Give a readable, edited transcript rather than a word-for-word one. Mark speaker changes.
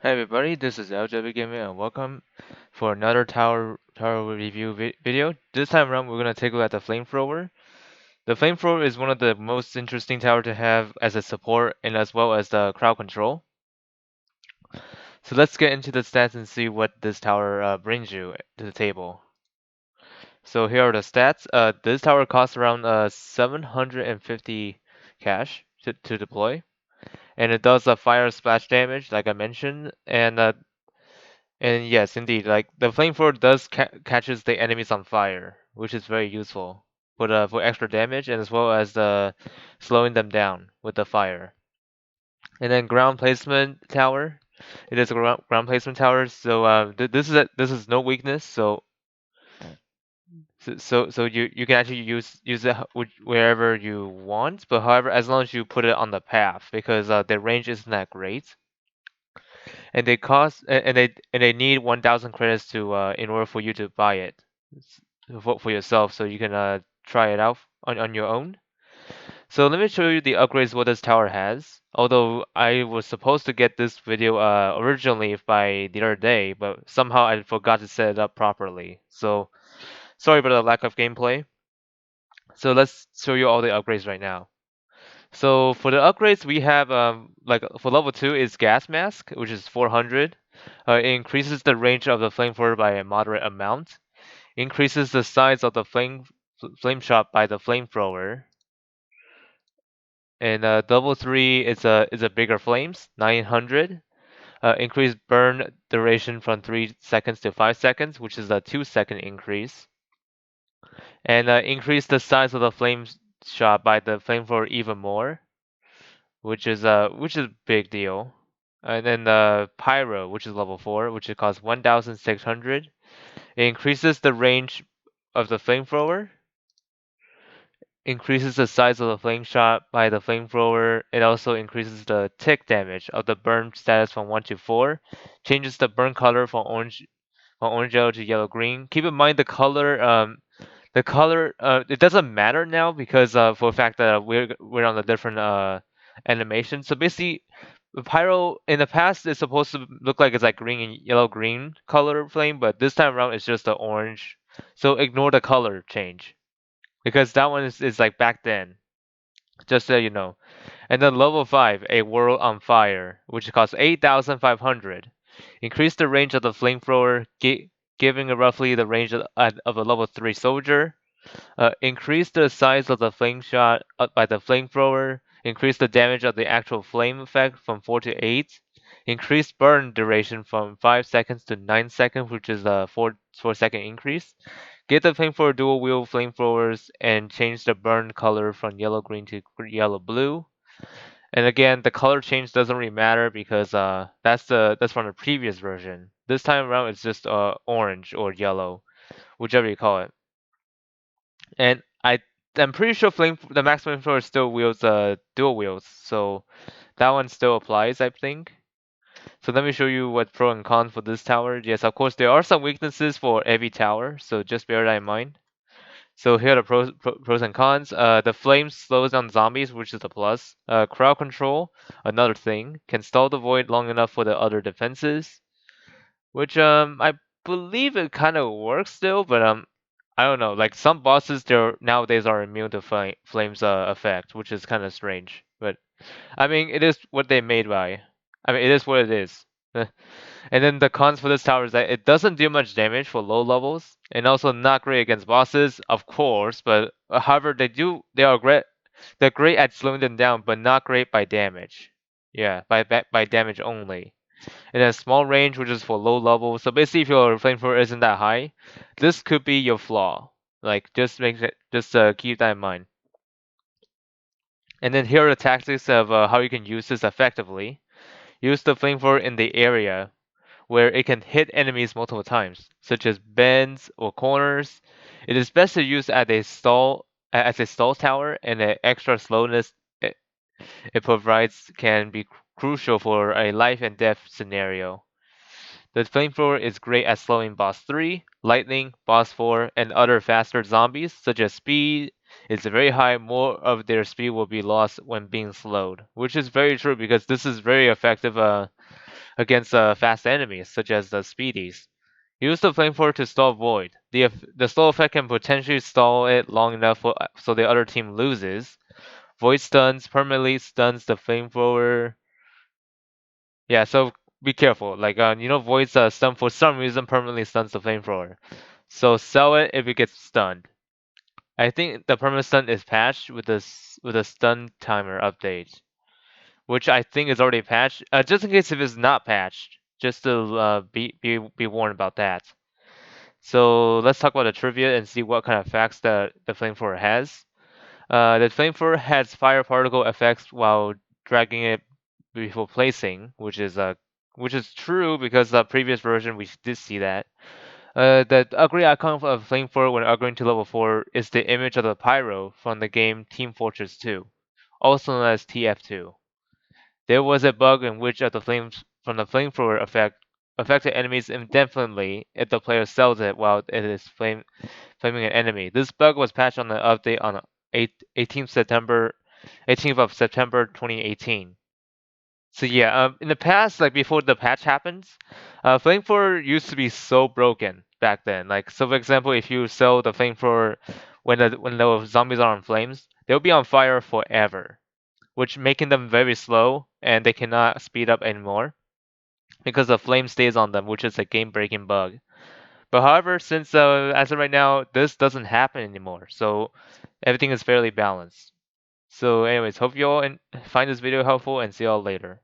Speaker 1: Hey everybody, this is LW Gaming and welcome for another tower review video. This time around, we're gonna take a look at the Flamethrower. The Flamethrower is one of the most interesting tower to have as a support and as well as the crowd control. So let's get into the stats and see what this tower brings you to the table. So here are the stats. This tower costs around 750 cash to deploy, and it does a fire splash damage, like I mentioned, and yes, indeed, like the flamethrower does catches the enemies on fire, which is very useful for extra damage and as well as slowing them down with the fire. And then ground placement tower, it is a ground placement tower, so this is no weakness, so you can actually use it wherever you want, but however, as long as you put it on the path, because the range isn't that great. And they cost and they need 1,000 credits to in order for you to buy it for yourself, so you can try it out on your own. So let me show you the upgrades what this tower has. Although I was supposed to get this video originally by the other day, but somehow I forgot to set it up properly. So sorry about the lack of gameplay. So let's show you all the upgrades right now. So for the upgrades, we have like for level 2 is gas mask, which is 400. It increases the range of the flamethrower by a moderate amount. Increases the size of the flame shot by the flamethrower. And level 3 is a bigger flames, 900. Increase burn duration from 3 seconds to 5 seconds, which is a 2-second increase. And increase the size of the flame shot by the flamethrower even more, which is a big deal. And then the Pyro, which is level 4, which it costs 1,600. It increases the range of the flamethrower, increases the size of the flame shot by the flamethrower. It also increases the tick damage of the burn status from 1 to 4. Changes the burn color from orange yellow to yellow green. Keep in mind the color it doesn't matter now because for the fact that we're on a different animation. So basically, the pyro in the past is supposed to look like it's like green and yellow green color flame, but this time around it's just the orange. So ignore the color change because that one is like back then. Just so you know. And then level 5, a world on fire, which costs 8,500. Increase the range of the flamethrower, giving roughly the range of a level 3 soldier. Increase the size of the flame shot by the flamethrower. Increase the damage of the actual flame effect from 4 to 8. Increase burn duration from 5 seconds to 9 seconds, which is a 4-second increase. Get the flamethrower dual wheel flamethrowers and change the burn color from yellow green to yellow blue. And again, the color change doesn't really matter because that's from the previous version. This time around, it's just orange or yellow, whichever you call it. And I'm pretty sure the max flamethrower still wields dual wheels, so that one still applies, I think. So let me show you what pro and con for this tower. Yes, of course there are some weaknesses for every tower, so just bear that in mind. So here are the pros and cons. The flame slows down zombies, which is a plus. Crowd control, another thing, can stall the void long enough for the other defenses, which I believe it kind of works still, but I don't know. Like some bosses, they're nowadays are immune to flames effect, which is kind of strange. But I mean, it is what they made by. I mean, it is what it is. And then the cons for this tower is that it doesn't do much damage for low levels, and also not great against bosses, of course. But however, they are great. They're great at slowing them down, but not great by damage. Yeah, by damage only. And then small range, which is for low levels. So basically, if your flamethrower isn't that high, this could be your flaw. Like just keep that in mind. And then here are the tactics of how you can use this effectively. Use the flamethrower in the area where it can hit enemies multiple times, such as bends or corners. It is best to use as a stall tower, and the extra slowness it provides can be crucial for a life and death scenario. The flamethrower is great at slowing boss 3, lightning, boss 4, and other faster zombies, such as speed is very high. More of their speed will be lost when being slowed, which is very true because this is very effective against fast enemies, such as the speedies. Use the flamethrower to stall Void. The stall effect can potentially stall it long enough so the other team loses. Void stuns permanently stuns the flamethrower. Yeah, so be careful. Like Void's stun for some reason permanently stuns the flamethrower. So sell it if it gets stunned. I think the permanent stun is patched with with a stun timer update, which I think is already patched. Just in case if it's not patched, just to be warned about that. So let's talk about the trivia and see what kind of effects the flamethrower has. The flamethrower has fire particle effects while dragging it before placing, which is true because the previous version we did see that. The ugly icon of flamethrower when upgrading to level 4 is the image of the pyro from the game Team Fortress 2, also known as TF2. There was a bug in which the flames from the flamethrower affected enemies indefinitely if the player sells it while it is flaming an enemy. This bug was patched on the update on 18th of September 2018. So yeah, in the past, like before the patch happens, flamethrower used to be so broken back then. Like so, for example, if you sell the flamethrower when the zombies are on flames, they'll be on fire forever, which making them very slow and they cannot speed up anymore because the flame stays on them, which is a game-breaking bug. But however, since as of right now, this doesn't happen anymore, so everything is fairly balanced. So anyways, hope you all find this video helpful and see y'all later.